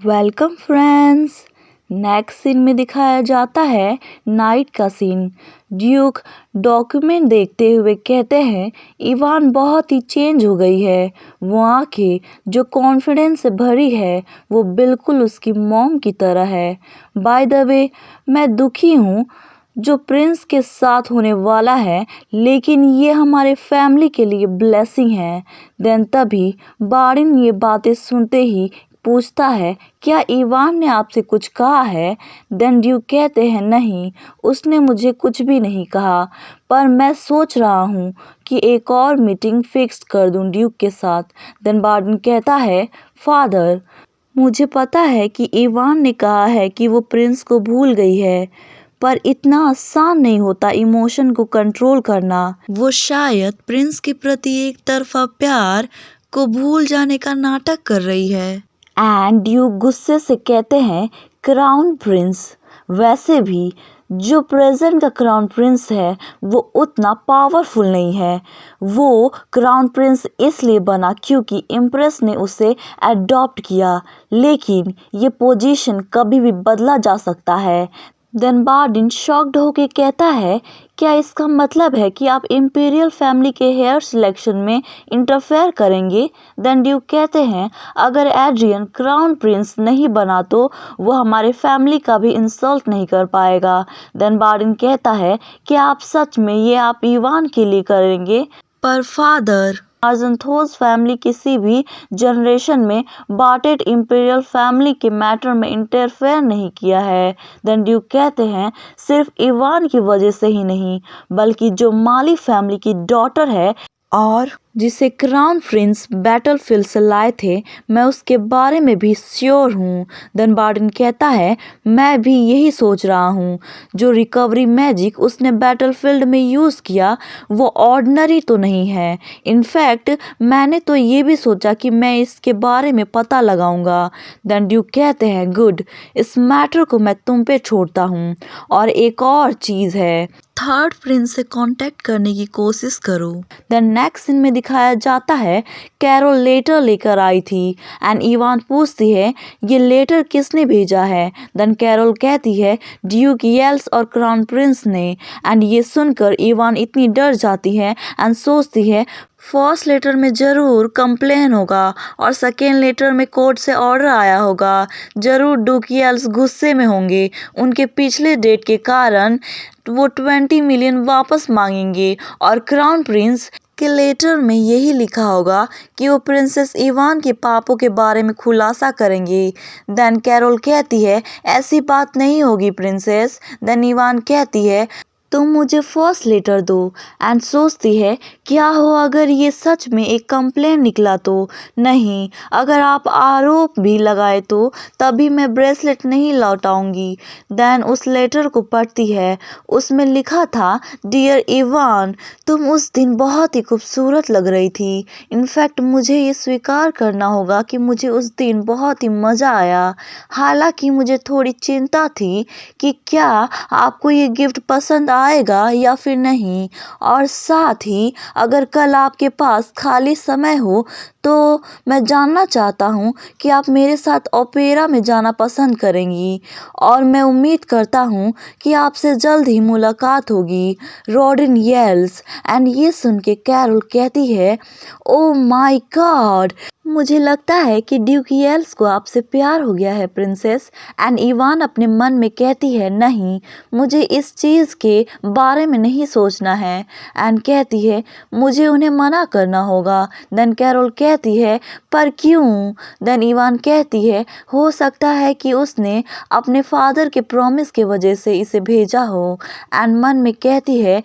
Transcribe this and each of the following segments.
Welcome friends. Next scene में दिखाया जाता है नाइट का सीन। ड्यूक डॉक्यूमेंट देखते हुए कहते हैं इवान बहुत ही चेंज हो गई है। वो आंखें जो कॉन्फिडेंस से भरी है वो बिल्कुल उसकी मॉम की तरह है। बाय द वे मैं दुखी हूँ जो प्रिंस के साथ होने वाला है, लेकिन ये हमारे फैमिली के लिए ब्लेसिंग है। देन तभी बारिन ये बातें सुनते ही पूछता है क्या इवान ने आपसे कुछ कहा है। देन ड्यूक कहते हैं नहीं, उसने मुझे कुछ भी नहीं कहा, पर मैं सोच रहा हूँ कि एक और मीटिंग फिक्स कर दूँ ड्यूक के साथ। देन बारिन कहता है फादर, मुझे पता है कि इवान ने कहा है कि वो प्रिंस को भूल गई है, पर इतना आसान नहीं होता इमोशन को कंट्रोल करना। वो शायद प्रिंस के प्रति एक तरफा प्यार को भूल जाने का नाटक कर रही है। एंड ड्यूक गुस्से से कहते हैं क्राउन प्रिंस, वैसे भी जो प्रेजेंट का क्राउन प्रिंस है वो उतना पावरफुल नहीं है। वो क्राउन प्रिंस इसलिए बना क्योंकि इम्प्रेस ने उसे अडॉप्ट किया, लेकिन ये पोजीशन कभी भी बदला जा सकता है। देन बार्डिन शॉक्ड होके कहता है क्या इसका मतलब है कि आप इम्पीरियल फैमिली के हेयर सिलेक्शन में इंटरफेयर करेंगे। देन ड्यूक कहते हैं अगर एड्रियन क्राउन प्रिंस नहीं बना तो वो हमारे फैमिली का भी इंसल्ट नहीं कर पाएगा। देन बार्डिन कहता है कि आप सच में ये आप इवान के लिए करेंगे। पर फादर, आजंथोस फैमिली किसी भी जनरेशन में बाटेड इंपीरियल फैमिली के मैटर में इंटरफेयर नहीं किया है। देन ड्यूक कहते हैं सिर्फ इवान की वजह से ही नहीं, बल्कि जो माली फैमिली की डॉटर है और जिसे क्राउन प्रिंस बैटलफील्ड से लाए थे, मैं उसके बारे में भी श्योर हूँ। देन बार्डिन कहता है मैं भी यही सोच रहा हूँ। जो रिकवरी मैजिक उसने बैटलफील्ड में यूज़ किया वो ऑर्डिनरी तो नहीं है। इनफैक्ट मैंने तो ये भी सोचा कि मैं इसके बारे में पता लगाऊंगा। देन ड्यूक कहते हैं गुड, इस मैटर को मैं तुम पे छोड़ता हूँ। और एक और चीज़ है, थर्ड प्रिंस से कांटेक्ट करने की कोशिश करो। देन नेक्स्ट सीन में दिखाया जाता है कैरोल लेटर लेकर आई थी एंड इवान पूछती है ये लेटर किसने भेजा है। देन कैरोल कहती है ड्यूक येल्स और क्राउन प्रिंस ने। एंड ये सुनकर इवान इतनी डर जाती है एंड सोचती है फर्स्ट लेटर में ज़रूर कंप्लेन होगा और सेकेंड लेटर में कोर्ट से ऑर्डर आया होगा। ज़रूर ड्यूक येल्स गुस्से में होंगे, उनके पिछले डेट के कारण वो 20 मिलियन वापस मांगेंगे। और क्राउन प्रिंस के लेटर में यही लिखा होगा कि वो प्रिंसेस इवान के पापों के बारे में खुलासा करेंगे। देन कैरोल कहती है ऐसी बात नहीं होगी प्रिंसेस। देन इवान कहती है तुम मुझे फर्स्ट लेटर दो एंड सोचती है क्या हो अगर ये सच में एक कंप्लेन निकला तो। नहीं, अगर आप आरोप भी लगाए तो तभी मैं ब्रेसलेट नहीं लौटाऊंगी। देन उस लेटर को पढ़ती है, उसमें लिखा था डियर इवान, तुम उस दिन बहुत ही खूबसूरत लग रही थी। इनफैक्ट मुझे ये स्वीकार करना होगा कि मुझे उस दिन बहुत ही मज़ा आया। हालांकि मुझे थोड़ी चिंता थी कि क्या आपको ये गिफ्ट पसंद आएगा या फिर नहीं, और साथ ही अगर कल आपके पास खाली समय हो तो मैं जानना चाहता हूँ कि आप मेरे साथ ओपेरा में जाना पसंद करेंगी, और मैं उम्मीद करता हूँ कि आपसे जल्द ही मुलाकात होगी। रॉडिन येल्स। एंड ये सुन के कैरोल कहती है ओ माय गॉड, मुझे लगता है कि ड्यूक येल्स को आपसे प्यार हो गया है प्रिंसेस। एंड इवान अपने मन में कहती है नहीं, मुझे इस चीज़ के बारे में नहीं सोचना है। एंड कहती है मुझे उन्हें मना करना होगा। देन कैरोल कहती है पर क्यों। देन इवान कहती है हो सकता है कि उसने अपने फादर के प्रॉमिस के वजह से इसे भेजा हो। एंड मन में कहती है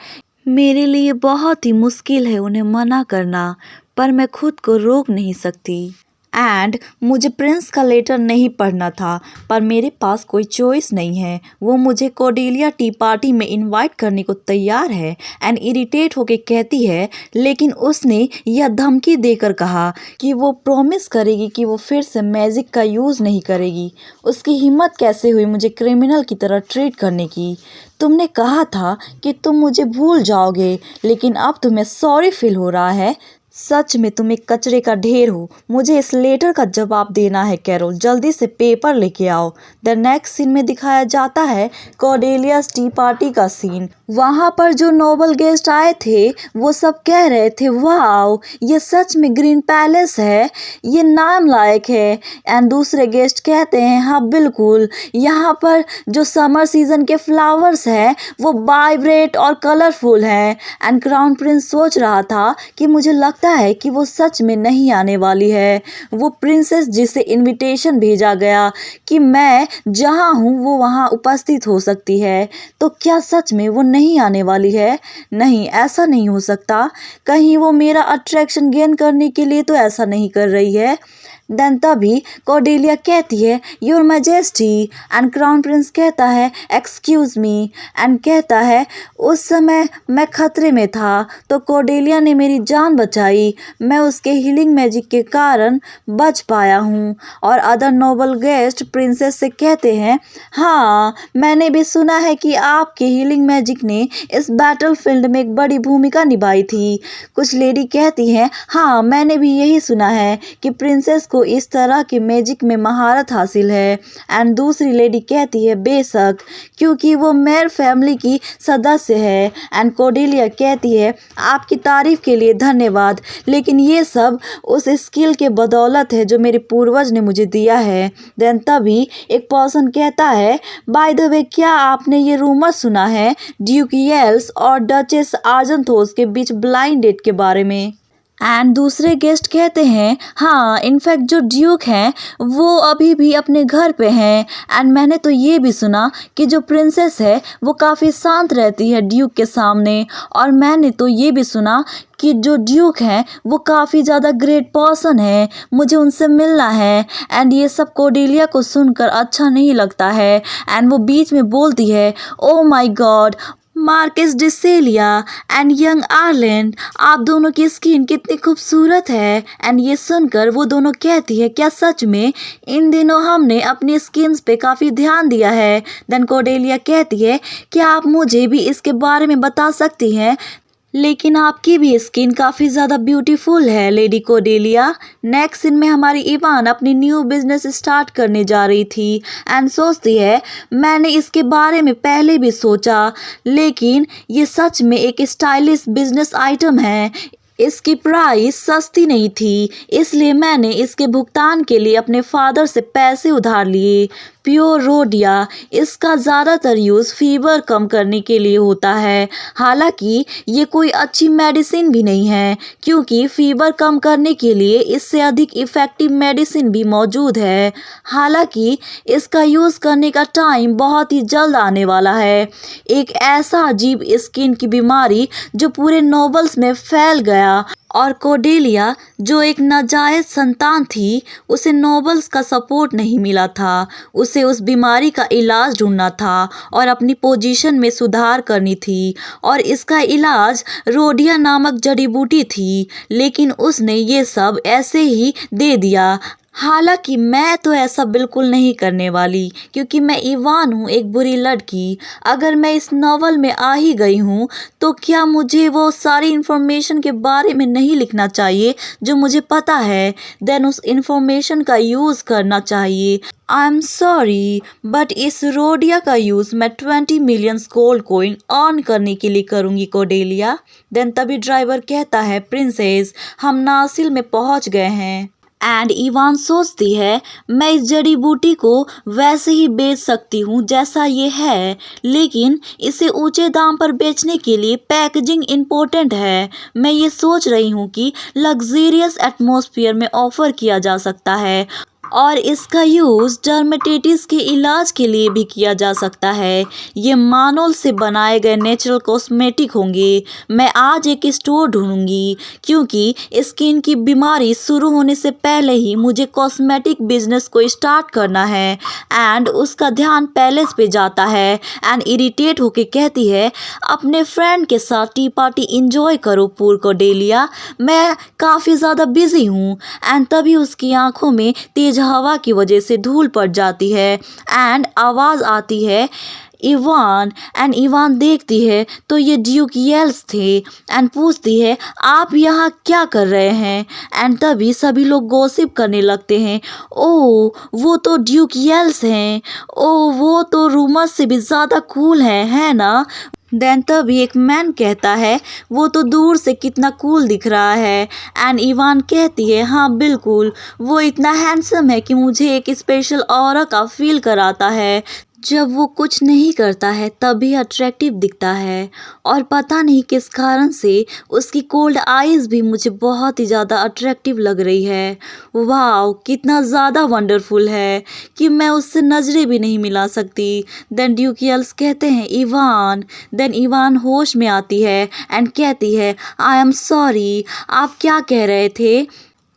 मेरे लिए बहुत ही मुश्किल है उन्हें मना करना, पर मैं खुद को रोक नहीं सकती। एंड मुझे प्रिंस का लेटर नहीं पढ़ना था, पर मेरे पास कोई चॉइस नहीं है। वो मुझे कोर्डेलिया टी पार्टी में इनवाइट करने को तैयार है। एंड इरिटेट होके कहती है लेकिन उसने यह धमकी देकर कहा कि वो प्रॉमिस करेगी कि वो फिर से मैजिक का यूज़ नहीं करेगी। उसकी हिम्मत कैसे हुई मुझे क्रिमिनल की तरह ट्रीट करने की। तुमने कहा था कि तुम मुझे भूल जाओगे, लेकिन अब तुम्हें सॉरी फील हो रहा है। सच में तुम एक कचरे का ढेर हो। मुझे इस लेटर का जवाब देना है कैरोल, जल्दी से पेपर लेके आओ। द नेक्स्ट सीन में दिखाया जाता है कॉर्डेलियास टी पार्टी का सीन। वहाँ पर जो नोबल गेस्ट आए थे वो सब कह रहे थे वाओ ये सच में ग्रीन पैलेस है, ये नाम लायक है। एंड दूसरे गेस्ट कहते हैं हाँ बिल्कुल, यहाँ पर जो समर सीजन के फ्लावर्स हैं वो वाइब्रेट और कलरफुल हैं। एंड क्राउन प्रिंस सोच रहा था कि मुझे लगता है कि वो सच में नहीं आने वाली है। वो प्रिंसेस जिसे इनविटेशन भेजा गया कि मैं जहाँ हूँ वो वहाँ उपस्थित हो सकती है, तो क्या सच में वो नहीं आने वाली है? नहीं, ऐसा नहीं हो सकता। कहीं वो मेरा अट्रैक्शन गेन करने के लिए तो ऐसा नहीं कर रही है। देन तभी कॉर्डेलिया कहती है your majesty and crown Prince कहता है एक्सक्यूज मी एंड कहता है उस समय मैं खतरे में था तो कॉर्डेलिया ने मेरी जान बचाई, मैं उसके हीलिंग मैजिक के कारण बच पाया हूँ। और अदर नोबल गेस्ट प्रिंसेस से कहते हैं हाँ मैंने भी सुना है कि आपके हीलिंग मैजिक ने इस बैटलफील्ड में एक बड़ी भूमिका निभाई थी। कुछ लेडी कहती हैं हाँ मैंने भी यही सुना है कि प्रिंसेस को इस तरह के मैजिक में महारत हासिल है। एंड दूसरी लेडी कहती है बेशक, क्योंकि वो मेयर फैमिली की सदस्य है। एंड कॉर्डेलिया कहती है आपकी तारीफ के लिए धन्यवाद, लेकिन ये सब उस स्किल के बदौलत है जो मेरे पूर्वज ने मुझे दिया है। देन तभी एक पर्सन कहता है बाय द वे क्या आपने ये रूमर सुना है ड्यूक येल्स और डचेस आर्जनथोस के बीच ब्लाइंड डेट के बारे में? एंड दूसरे गेस्ट कहते हैं हाँ इनफैक्ट जो ड्यूक हैं वो अभी भी अपने घर पे हैं। एंड मैंने तो ये भी सुना कि जो प्रिंसेस है वो काफ़ी शांत रहती है ड्यूक के सामने। और मैंने तो ये भी सुना कि जो ड्यूक हैं वो काफ़ी ज़्यादा ग्रेट पर्सन है, मुझे उनसे मिलना है। एंड ये सब कॉर्डेलिया को सुनकर अच्छा नहीं लगता है। एंड वो बीच में बोलती है oh my god Markis Decelia and young Arland, आप दोनों की स्किन कितनी खूबसूरत है। एंड ये सुनकर वो दोनों कहती है क्या सच में इन दिनों हमने अपनी स्किन्स पे काफ़ी ध्यान दिया है। देन कॉर्डेलिया कहती है क्या आप मुझे भी इसके बारे में बता सकती हैं, लेकिन आपकी भी स्किन काफ़ी ज़्यादा ब्यूटीफुल है लेडी कॉर्डेलिया। नेक्स्ट सीन में हमारी इवान अपनी न्यू बिजनेस स्टार्ट करने जा रही थी एंड सोचती है मैंने इसके बारे में पहले भी सोचा, लेकिन ये सच में एक स्टाइलिश बिजनेस आइटम है। इसकी प्राइस सस्ती नहीं थी, इसलिए मैंने इसके भुगतान के लिए अपने फादर से पैसे उधार लिए। प्योर रोडिया, इसका ज़्यादातर यूज़ फीवर कम करने के लिए होता है। हालांकि ये कोई अच्छी मेडिसिन भी नहीं है, क्योंकि फीवर कम करने के लिए इससे अधिक इफ़ेक्टिव मेडिसिन भी मौजूद है। हालांकि इसका यूज़ करने का टाइम बहुत ही जल्द आने वाला है। एक ऐसा अजीब स्किन की बीमारी जो पूरे नोबल्स में फैल गया, और कॉर्डेलिया जो एक नाजायज संतान थी उसे नोबल्स का सपोर्ट नहीं मिला था। उसे उस बीमारी का इलाज ढूंढना था और अपनी पोजीशन में सुधार करनी थी, और इसका इलाज रोडिया नामक जड़ी बूटी थी, लेकिन उसने ये सब ऐसे ही दे दिया। हालांकि मैं तो ऐसा बिल्कुल नहीं करने वाली, क्योंकि मैं इवान हूँ, एक बुरी लड़की। अगर मैं इस नॉवल में आ ही गई हूँ तो क्या मुझे वो सारी इन्फॉर्मेशन के बारे में नहीं लिखना चाहिए जो मुझे पता है? देन उस इन्फॉर्मेशन का यूज़ करना चाहिए। आई एम सॉरी बट इस रोडिया का यूज़ मैं 20 मिलियन गोल्ड कॉइन अर्न करने के लिए करूँगी कॉर्डेलिया। देन तभी ड्राइवर कहता है प्रिंसेस हम नासिल में पहुँच गए हैं। एंड इवान सोचती है मैं इस जड़ी बूटी को वैसे ही बेच सकती हूँ जैसा ये है, लेकिन इसे ऊंचे दाम पर बेचने के लिए पैकेजिंग इम्पोर्टेंट है। मैं ये सोच रही हूँ कि लग्जरियस एटमॉस्फेयर में ऑफर किया जा सकता है, और इसका यूज़ डर्मेटाइटिस के इलाज के लिए भी किया जा सकता है। ये मानोल से बनाए गए नेचुरल कॉस्मेटिक होंगे। मैं आज एक स्टोर ढूंढूंगी, क्योंकि स्किन की बीमारी शुरू होने से पहले ही मुझे कॉस्मेटिक बिजनेस को स्टार्ट करना है। एंड उसका ध्यान पैलेस पे जाता है एंड इरिटेट होके कहती है अपने फ्रेंड के साथ टी पार्टी इंजॉय करो पूर कॉर्डेलिया, मैं काफ़ी ज़्यादा बिजी हूँ। एंड तभी उसकी आंखों में तेज हवा की वजह से धूल पड़ जाती है एंड आवाज़ आती है इवान। एंड इवान देखती है तो ये ड्यूक येल्स थे एंड पूछती है आप यहाँ क्या कर रहे हैं। एंड तभी सभी लोग गॉसिप करने लगते हैं, ओ वो तो ड्यूक येल्स हैं, ओ वो तो रूमर्स से भी ज़्यादा कूल है ना। देन तभी एक मैन कहता है वो तो दूर से कितना कूल दिख रहा है। एंड इवान कहती है हाँ बिल्कुल, वो इतना हैंडसम है कि मुझे एक स्पेशल ऑरा का फील कराता है। जब वो कुछ नहीं करता है तभी अट्रैक्टिव दिखता है और पता नहीं किस कारण से उसकी कोल्ड आईज भी मुझे बहुत ही ज़्यादा अट्रैक्टिव लग रही है। वाह कितना ज़्यादा वंडरफुल है कि मैं उससे नज़रें भी नहीं मिला सकती। देन ड्यूक येल्स कहते हैं इवान। देन इवान होश में आती है एंड कहती है आई एम सॉरी, आप क्या कह रहे थे।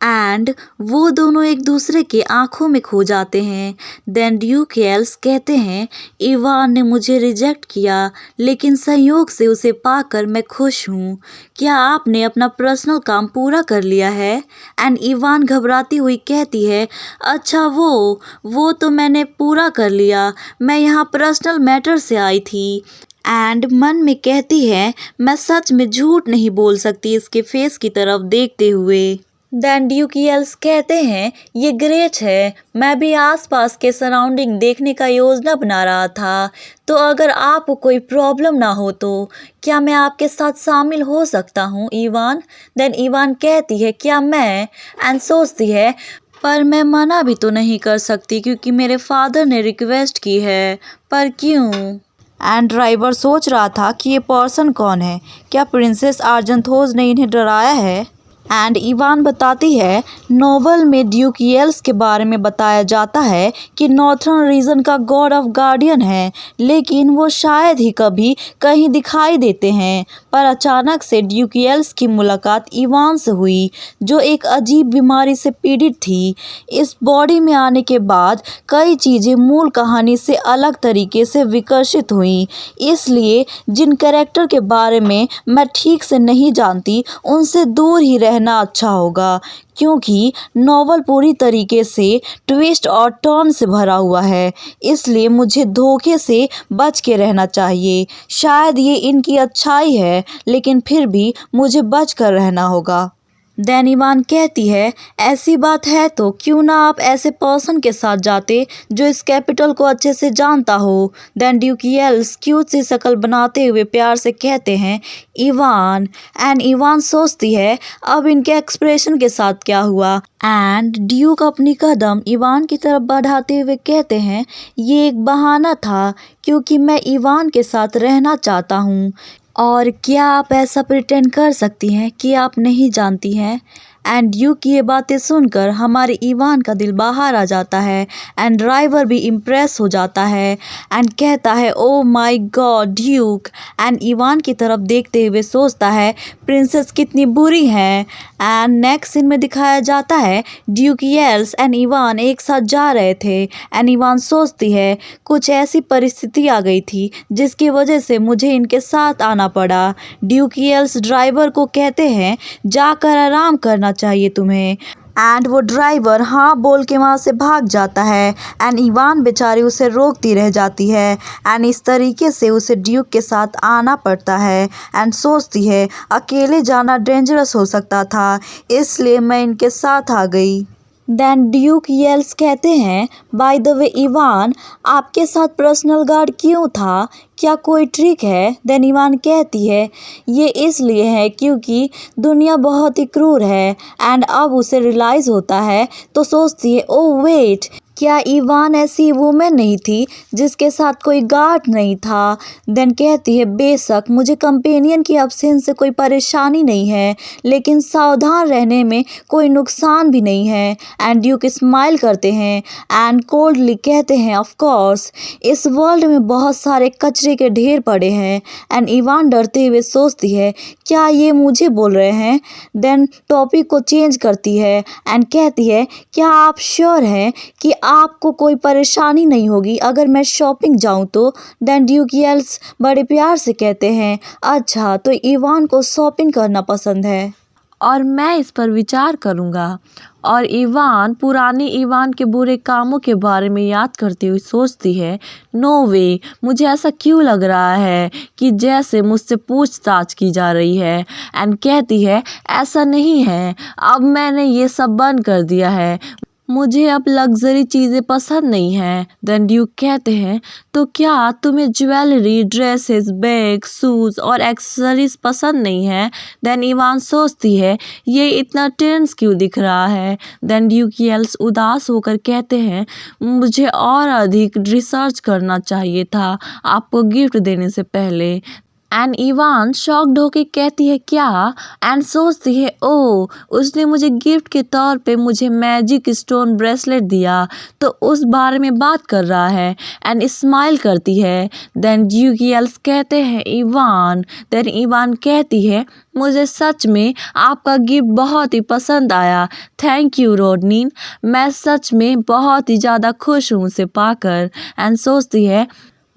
एंड वो दोनों एक दूसरे के आंखों में खो जाते हैं। देन ड्यूक येल्स कहते हैं इवान ने मुझे रिजेक्ट किया लेकिन संयोग से उसे पाकर मैं खुश हूँ। क्या आपने अपना पर्सनल काम पूरा कर लिया है। एंड इवान घबराती हुई कहती है अच्छा वो तो मैंने पूरा कर लिया, मैं यहाँ पर्सनल मैटर से आई थी। एंड मन में कहती है मैं सच में झूठ नहीं बोल सकती इसके फेस की तरफ देखते हुए। देन ड्यूक येल्स कहते हैं ये ग्रेट है, मैं भी आसपास के सराउंडिंग देखने का योजना बना रहा था, तो अगर आपको कोई प्रॉब्लम ना हो तो क्या मैं आपके साथ शामिल हो सकता हूँ इवान। देन इवान कहती है क्या मैं। एंड सोचती है पर मैं मना भी तो नहीं कर सकती क्योंकि मेरे फादर ने रिक्वेस्ट की है, पर क्यों। एंड ड्राइवर सोच रहा था कि ये पर्सन कौन है, क्या प्रिंसेस आर्जेंथोस ने इन्हें डराया है। एंड इवान बताती है नोवेल में ड्यूक येल्स के बारे में बताया जाता है कि नॉर्थर्न रीजन का गॉड ऑफ गार्डियन है, लेकिन वो शायद ही कभी कहीं दिखाई देते हैं। पर अचानक से ड्यूक येल्स की मुलाकात इवान से हुई जो एक अजीब बीमारी से पीड़ित थी। इस बॉडी में आने के बाद कई चीज़ें मूल कहानी से अलग तरीके से विकसित हुई, इसलिए जिन कैरेक्टर के बारे में मैं ठीक से नहीं जानती उनसे दूर ही रहना अच्छा होगा, क्योंकि नॉवल पूरी तरीके से ट्विस्ट और टर्न से भरा हुआ है, इसलिए मुझे धोखे से बच के रहना चाहिए। शायद ये इनकी अच्छाई है लेकिन फिर भी मुझे बच कर रहना होगा। देन इवान कहती है ऐसी बात है तो क्यों ना आप ऐसे पर्सन के साथ जाते जो इस कैपिटल को अच्छे से जानता हो। देन ड्यूक येल्स क्यूट सी शक्ल बनाते हुए प्यार से कहते हैं इवान। एंड इवान सोचती है अब इनके एक्सप्रेशन के साथ क्या हुआ। एंड ड्यूक अपनी कदम इवान की तरफ बढ़ाते हुए कहते हैं ये एक बहाना था क्योंकि मैं इवान के साथ रहना चाहता हूँ, और क्या आप ऐसा प्रिटेंड कर सकती हैं कि आप नहीं जानती हैं। एंड ड्यूक की ये बातें सुनकर हमारे इवान का दिल बाहर आ जाता है एंड ड्राइवर भी इम्प्रेस हो जाता है एंड कहता है oh my God Duke. And Ivan की तरफ देखते हुए सोचता है प्रिंसेस कितनी बुरी हैं। एंड नेक्स्ट सीन में दिखाया जाता है ड्यूक येल्स एंड इवान एक साथ जा रहे थे एंड इवान सोचती है कुछ ऐसी परिस्थिति आ गई थी जिसकी वजह से मुझे इनके साथ आना पड़ा। ड्यूक येल्स ड्राइवर को कहते हैं जाकर आराम करना चाहिए तुम्हें। एंड वो ड्राइवर हाँ बोल के वहाँ से भाग जाता है एंड इवान बेचारी उसे रोकती रह जाती है एंड इस तरीके से उसे ड्यूक के साथ आना पड़ता है एंड सोचती है अकेले जाना डेंजरस हो सकता था, इसलिए मैं इनके साथ आ गई। देन ड्यूक येल्स कहते हैं बाय द वे इवान आपके साथ पर्सनल गार्ड क्यों था, क्या कोई ट्रिक है। देन इवान कहती है ये इसलिए है क्योंकि दुनिया बहुत ही क्रूर है। एंड अब उसे रियलाइज़ होता है तो सोचती है ओ वेट, क्या इवान ऐसी वुमेन नहीं थी जिसके साथ कोई गार्ड नहीं था। देन कहती है बेशक मुझे कंपेनियन की अब्सेंस से कोई परेशानी नहीं है, लेकिन सावधान रहने में कोई नुकसान भी नहीं है। एंड ड्यूक स्माइल करते हैं एंड कोल्डली कहते हैं ऑफ कोर्स इस वर्ल्ड में बहुत सारे कचरे के ढेर पड़े हैं। एंड इवान डरते हुए सोचती है क्या ये मुझे बोल रहे हैं। देन टॉपिक को चेंज करती है एंड कहती है क्या आप श्योर हैं कि आपको कोई परेशानी नहीं होगी अगर मैं शॉपिंग जाऊं तो। देन ड्यूक येल्स बड़े प्यार से कहते हैं अच्छा तो इवान को शॉपिंग करना पसंद है और मैं इस पर विचार करूंगा। और इवान पुराने इवान के बुरे कामों के बारे में याद करती हुई सोचती है, नो वे, मुझे ऐसा क्यों लग रहा है कि जैसे मुझसे पूछताछ की जा रही है। एंड कहती है, ऐसा नहीं है, अब मैंने ये सब बंद कर दिया है, मुझे अब लग्जरी चीज़ें पसंद नहीं हैं। देन ड्यूक कहते हैं, तो क्या तुम्हें ज्वेलरी, ड्रेसेस, बैग, शूज़ और एक्सेसरीज पसंद नहीं है। देन इवान सोचती है, ये इतना टेंस क्यों दिख रहा है। देन ड्यूक येल्स उदास होकर कहते हैं, मुझे और अधिक रिसर्च करना चाहिए था आपको गिफ्ट देने से पहले। एंड इवान शॉक्ड होके कहती है, क्या। एंड सोचती है, ओ, उसने मुझे गिफ्ट के तौर पे मुझे मैजिक स्टोन ब्रेसलेट दिया, तो उस बारे में बात कर रहा है। एंड स्माइल करती है। देन ड्यूक येल्स कहते हैं, इवान। देन इवान कहती है, मुझे सच में आपका गिफ्ट बहुत ही पसंद आया, थैंक यू रोडनीन, मैं सच में बहुत ही ज़्यादा खुश हूँ उसे पाकर। एंड सोचती है,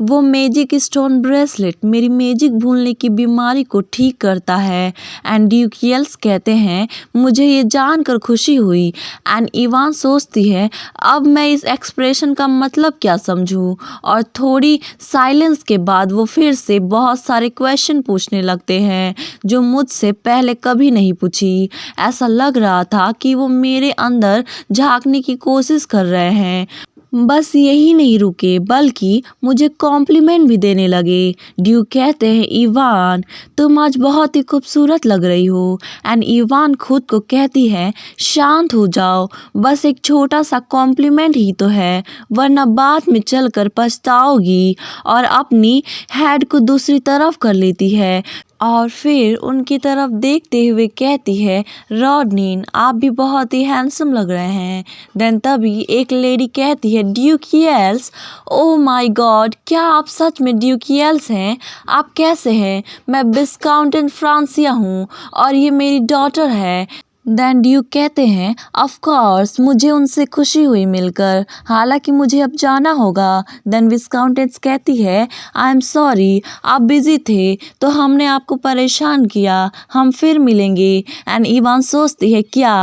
वो मैजिक स्टोन ब्रेसलेट मेरी मैजिक भूलने की बीमारी को ठीक करता है। एंड ड्यूक येल्स कहते हैं, मुझे ये जानकर खुशी हुई। एंड इवान सोचती है, अब मैं इस एक्सप्रेशन का मतलब क्या समझूं। और थोड़ी साइलेंस के बाद वो फिर से बहुत सारे क्वेश्चन पूछने लगते हैं जो मुझसे पहले कभी नहीं पूछी। ऐसा लग रहा था कि वो मेरे अंदर झांकने की कोशिश कर रहे हैं। बस यही नहीं रुके बल्कि मुझे कॉम्प्लीमेंट भी देने लगे। ड्यूक कहते हैं, इवान, तुम आज बहुत ही खूबसूरत लग रही हो। एंड इवान खुद को कहती है, शांत हो जाओ, बस एक छोटा सा कॉम्प्लीमेंट ही तो है, वरना बाद में चलकर पछताओगी। और अपनी हेड को दूसरी तरफ कर लेती है और फिर उनकी तरफ देखते हुए कहती है, रॉडनीन, आप भी बहुत ही हैंडसम लग रहे हैं। देन तभी एक लेडी कहती है, ड्यूक येल्स, ओह माय गॉड, क्या आप सच में ड्यूक येल्स हैं। आप कैसे हैं। मैं विस्काउंटेंट फ्रांसिया हूँ और ये मेरी डॉटर है। देन ड्यूक कहते हैं, ऑफ कोर्स, मुझे उनसे खुशी हुई मिलकर, हालांकि मुझे अब जाना होगा। देन विस्काउंटेंस कहती है, आई एम सॉरी, आप बिजी थे तो हमने आपको परेशान किया, हम फिर मिलेंगे। एंड इवान सोचती है, क्या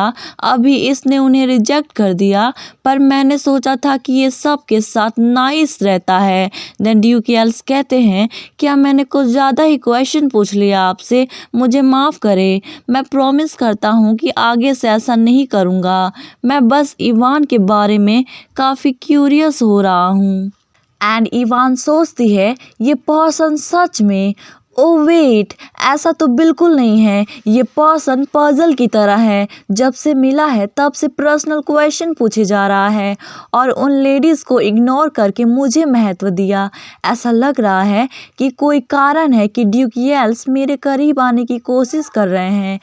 अभी इसने उन्हें रिजेक्ट कर दिया, पर मैंने सोचा था कि ये सब के साथ नाइस रहता है। देन ड्यूक येल्स कहते हैं, क्या मैंने कुछ ज़्यादा ही क्वेश्चन पूछ लिया आपसे, मुझे माफ़ करें, मैं प्रॉमिस करता हूँ कि आगे से ऐसा नहीं करूँगा, मैं बस इवान के बारे में काफ़ी क्यूरियस हो रहा हूँ। एंड इवान सोचती है, ये पर्सन सच में, ओ वेट, ऐसा तो बिल्कुल नहीं है, ये पर्सन पजल की तरह है, जब से मिला है तब से पर्सनल क्वेश्चन पूछे जा रहा है और उन लेडीज़ को इग्नोर करके मुझे महत्व दिया। ऐसा लग रहा है कि कोई कारण है कि ड्यूक येल्स मेरे करीब आने की कोशिश कर रहे हैं।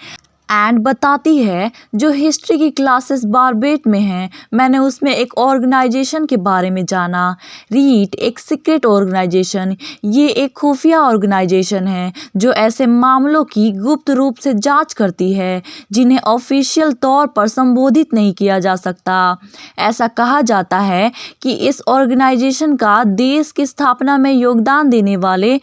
एंड बताती है, जो हिस्ट्री की क्लासेस बारबेट में हैं, मैंने उसमें एक ऑर्गेनाइजेशन के बारे में जाना। रीट एक सीक्रेट ऑर्गेनाइजेशन, ये एक खुफिया ऑर्गेनाइजेशन है जो ऐसे मामलों की गुप्त रूप से जांच करती है जिन्हें ऑफिशियल तौर पर संबोधित नहीं किया जा सकता। ऐसा कहा जाता है कि इस ऑर्गेनाइजेशन का देश की स्थापना में योगदान देने वाले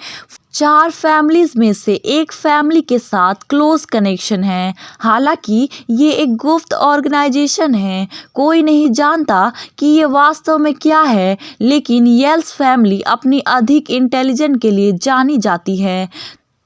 4 फैमिलीज में से एक फैमिली के साथ क्लोज कनेक्शन है। हालांकि ये एक गुप्त ऑर्गेनाइजेशन है, कोई नहीं जानता कि ये वास्तव में क्या है, लेकिन येल्स फैमिली अपनी अधिक इंटेलिजेंट के लिए जानी जाती है।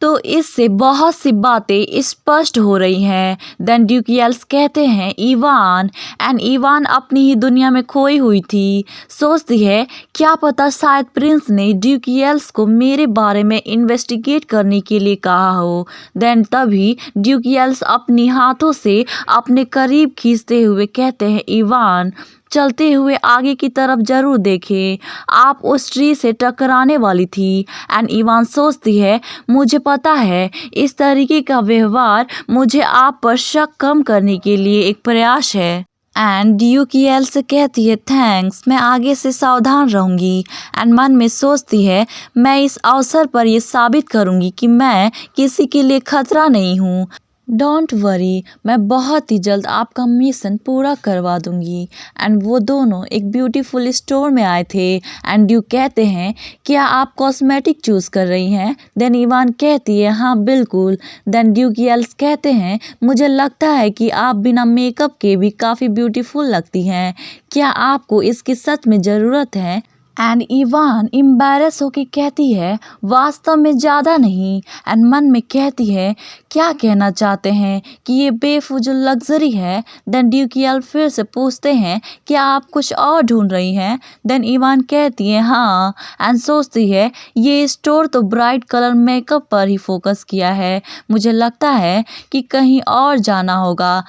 तो इससे बहुत सी बातें स्पष्ट हो रही हैं। देन ड्यूक येल्स कहते हैं, इवान। एंड इवान अपनी ही दुनिया में खोई हुई थी। सोचती है, क्या पता शायद प्रिंस ने ड्यूक येल्स को मेरे बारे में इन्वेस्टिगेट करने के लिए कहा हो। देन तभी ड्यूक येल्स अपनी हाथों से अपने करीब खींचते हुए कहते हैं, इवान, चलते हुए आगे की तरफ जरूर देखें, आप उस ट्री से टकराने वाली थी। एंड इवान सोचती है, मुझे पता है, इस तरीके का व्यवहार मुझे आप पर शक कम करने के लिए एक प्रयास है। एंड ड्यूक येल्स से कहती है, थैंक्स, मैं आगे से सावधान रहूँगी। एंड मन में सोचती है, मैं इस अवसर पर ये साबित करूँगी कि मैं किसी के लिए खतरा नहीं हूँ। डोंट वरी, मैं बहुत ही जल्द आपका मिशन पूरा करवा दूंगी। एंड वो दोनों एक ब्यूटीफुल स्टोर में आए थे एंड ड्यूक कहते हैं क्या आप कॉस्मेटिक चूज़ कर रही हैं? देन इवान कहती है हाँ बिल्कुल। देन ड्यूक यल्स कहते हैं मुझे लगता है कि आप बिना मेकअप के भी काफ़ी ब्यूटीफुल लगती हैं। क्या आपको इसकी सच में ज़रूरत है? एंड इवान एम्बैरेस होके कहती है वास्तव में ज़्यादा नहीं। एंड मन में कहती है क्या कहना चाहते हैं कि ये बेफुजूल लग्जरी है? देन ड्यूकियल फिर से पूछते हैं क्या आप कुछ और ढूंढ रही हैं? देन इवान कहती है हाँ। एंड सोचती है ये स्टोर तो ब्राइट कलर मेकअप पर ही फोकस किया है, मुझे लगता है कि कहीं और जाना होगा।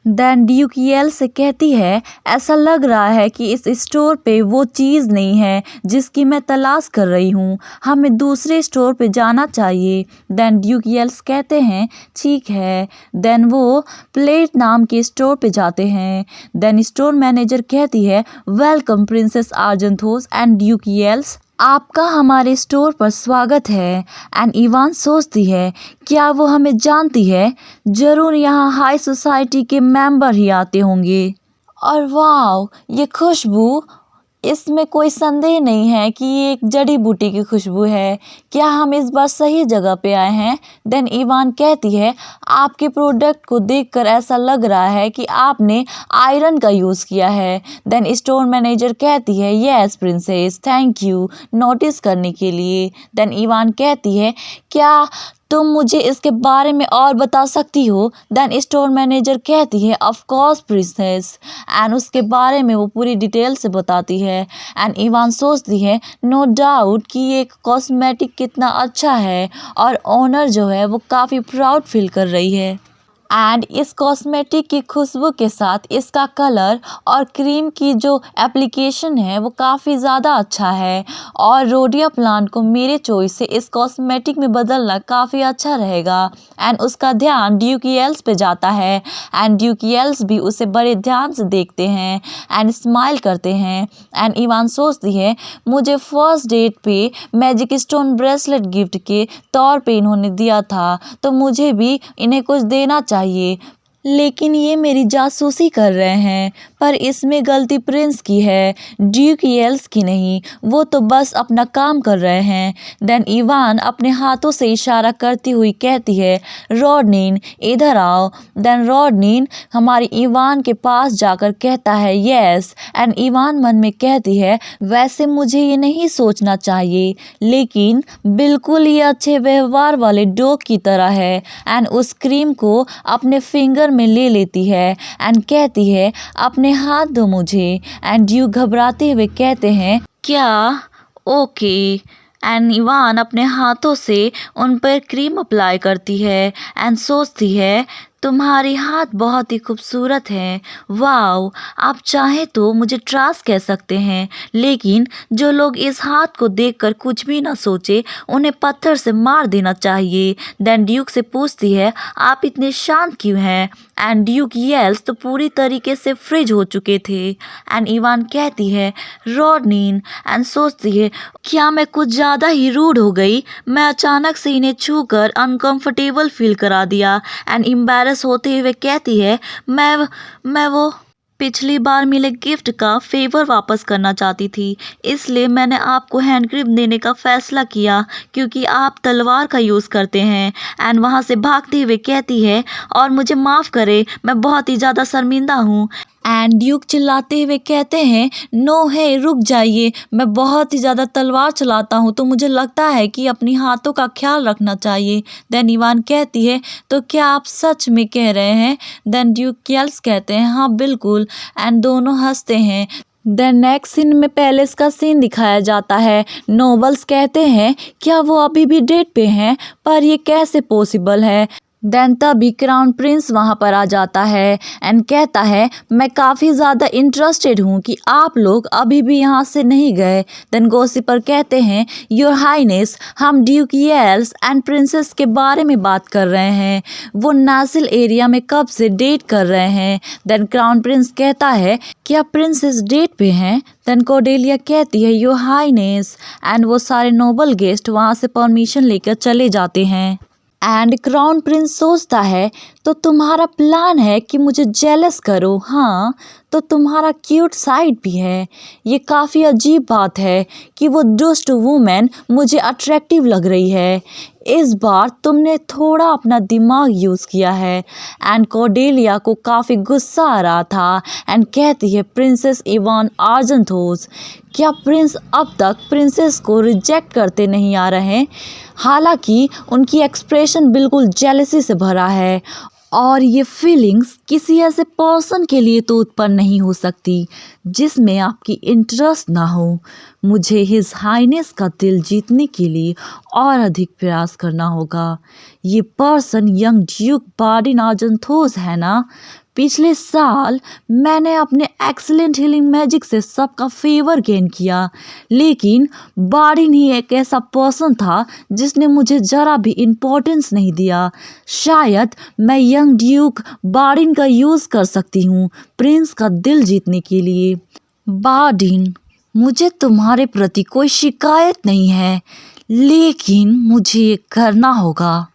देन ड्यूक येल से कहती है ऐसा लग रहा है कि इस स्टोर पे वो चीज़ नहीं है जिसकी मैं तलाश कर रही हूँ, हमें दूसरे स्टोर पे जाना चाहिए। देन ड्यूक येल्स कहते हैं ठीक है। देन वो प्लेट नाम के स्टोर पे जाते हैं। देन स्टोर मैनेजर कहती है वेलकम प्रिंसेस आर्जेंथोस एंड ड्यूक येल्स, आपका हमारे स्टोर पर स्वागत है। एंड इवान सोचती है क्या वो हमें जानती है? ज़रूर यहाँ हाई सोसाइटी के मेंबर ही आते होंगे। और वाओ ये खुशबू, इसमें कोई संदेह नहीं है कि ये एक जड़ी बूटी की खुशबू है। क्या हम इस बार सही जगह पे आए हैं? देन इवान कहती है आपके प्रोडक्ट को देखकर ऐसा लग रहा है कि आपने आयरन का यूज़ किया है। देन स्टोर मैनेजर कहती है yes princess, thank you notice करने के लिए। देन इवान कहती है क्या तुम मुझे इसके बारे में और बता सकती हो? देन स्टोर मैनेजर कहती है ऑफ कोर्स प्रिंसेस। एंड उसके बारे में वो पूरी डिटेल से बताती है। एंड इवान सोचती है नो डाउट कि ये कॉस्मेटिक कितना अच्छा है और ओनर जो है वो काफ़ी प्राउड फील कर रही है। एंड इस कॉस्मेटिक की खुशबू के साथ इसका कलर और क्रीम की जो एप्लीकेशन है वो काफ़ी ज़्यादा अच्छा है और रोडिया प्लांट को मेरे चॉइस से इस कॉस्मेटिक में बदलना काफ़ी अच्छा रहेगा। एंड उसका ध्यान ड्यूकियल्स पे जाता है एंड ड्यूकियल्स भी उसे बड़े ध्यान से देखते हैं एंड स्माइल करते हैं। एंड इवान सोचती है मुझे फर्स्ट डेट पे मैजिक स्टोन ब्रेसलेट गिफ्ट के तौर पे इन्होंने दिया था तो मुझे भी इन्हें कुछ देना चाहिए, लेकिन ये मेरी जासूसी कर रहे हैं। पर इसमें गलती प्रिंस की है, ड्यूक येल्स की नहीं, वो तो बस अपना काम कर रहे हैं। देन इवान अपने हाथों से इशारा करती हुई कहती है रॉडनीन इधर आओ। देन रॉडनीन हमारी इवान के पास जाकर कहता है यस। एंड इवान मन में कहती है वैसे मुझे ये नहीं सोचना चाहिए, लेकिन बिल्कुल ये अच्छे व्यवहार वाले डॉग की तरह है। एंड उस क्रीम को अपने फिंगर में ले लेती है एंड कहती है अपने हाथ दो मुझे। एंड ड्यूक घबराते हुए कहते हैं क्या? ओके। एंड इवान अपने हाथों से उन पर क्रीम अप्लाई करती है एंड सोचती है तुम्हारी हाथ बहुत ही खूबसूरत हैं, वाओ। आप चाहे तो मुझे ट्रास कह सकते हैं, लेकिन जो लोग इस हाथ को देखकर कुछ भी ना सोचे उन्हें पत्थर से मार देना चाहिए। देन ड्यूक से पूछती है आप इतने शांत क्यों हैं? एंड ड्यूक येल्स तो पूरी तरीके से फ्रीज हो चुके थे। एंड इवान कहती है रॉडनीन। एंड सोचती है क्या मैं कुछ ज़्यादा ही रूड हो गई? मैं अचानक से इन्हें छूकर अनकंफर्टेबल फील करा दिया। एंड एम्बैरस होते हुए कहती है मैं वो पिछली बार मिले गिफ्ट का फेवर वापस करना चाहती थी, इसलिए मैंने आपको हैंड क्रीम देने का फैसला किया क्योंकि आप तलवार का यूज़ करते हैं। एंड वहाँ से भागते हुए कहती है और मुझे माफ़ करें, मैं बहुत ही ज़्यादा शर्मिंदा हूँ। एंड ड्यूक चिल्लाते हुए कहते हैं नो है रुक जाइए, मैं बहुत ही ज़्यादा तलवार चलाता हूँ तो मुझे लगता है कि अपनी हाथों का ख्याल रखना चाहिए। देन इवान कहती है तो क्या आप सच में कह रहे हैं? देन ड्यूक यल्स कहते हैं हाँ बिल्कुल। एंड दोनों हंसते हैं। देन नेक्स्ट सीन में पैलेस का सीन दिखाया जाता है। नोबल्स कहते हैं क्या वो अभी भी डेट पे हैं? पर ये कैसे पॉसिबल है? देन तभी क्राउन प्रिंस वहाँ पर आ जाता है एंड कहता है मैं काफ़ी ज़्यादा इंटरेस्टेड हूँ कि आप लोग अभी भी यहाँ से नहीं गए। देन गॉसिपर कहते हैं योर हाइनेस, हम ड्यूक येल्स एंड प्रिंसेस के बारे में बात कर रहे हैं, वो नासिल एरिया में कब से डेट कर रहे हैं। देन क्राउन प्रिंस कहता है क्या प्रिंसेस डेट पे हैं? देन कॉर्डेलिया कहती है योर हाइनेस। एंड वो सारे नोबल गेस्ट वहाँ से परमिशन लेकर चले जाते हैं। एंड क्राउन प्रिंस सोचता है तो तुम्हारा प्लान है कि मुझे जेलस करो, हाँ? तो तुम्हारा क्यूट साइड भी है। ये काफ़ी अजीब बात है कि वो दुष्ट वुमेन मुझे अट्रैक्टिव लग रही है। इस बार तुमने थोड़ा अपना दिमाग यूज़ किया है। एंड कॉर्डेलिया को काफ़ी गुस्सा आ रहा था एंड कहती है, प्रिंसेस इवान आर्जेंथोस, क्या प्रिंस अब तक प्रिंसेस को रिजेक्ट करते नहीं आ रहे? हालांकि उनकी एक्सप्रेशन बिल्कुल जेलसी से भरा है और ये फीलिंग्स किसी ऐसे पर्सन के लिए तो उत्पन्न नहीं हो सकती जिसमें आपकी इंटरेस्ट ना हो। मुझे हिज हाइनेस का दिल जीतने के लिए और अधिक प्रयास करना होगा। ये पर्सन यंग ड्यूक बार्डिन आर्जेंथोस है ना? पिछले साल मैंने अपने एक्सीलेंट हीलिंग मैजिक से सबका फेवर गेन किया, लेकिन बार्डिन ही एक ऐसा पर्सन था जिसने मुझे ज़रा भी इम्पोर्टेंस नहीं दिया। शायद मैं यंग ड्यूक बार्डिन का यूज़ कर सकती हूँ प्रिंस का दिल जीतने के लिए। बार्डिन, मुझे तुम्हारे प्रति कोई शिकायत नहीं है, लेकिन मुझे ये करना होगा।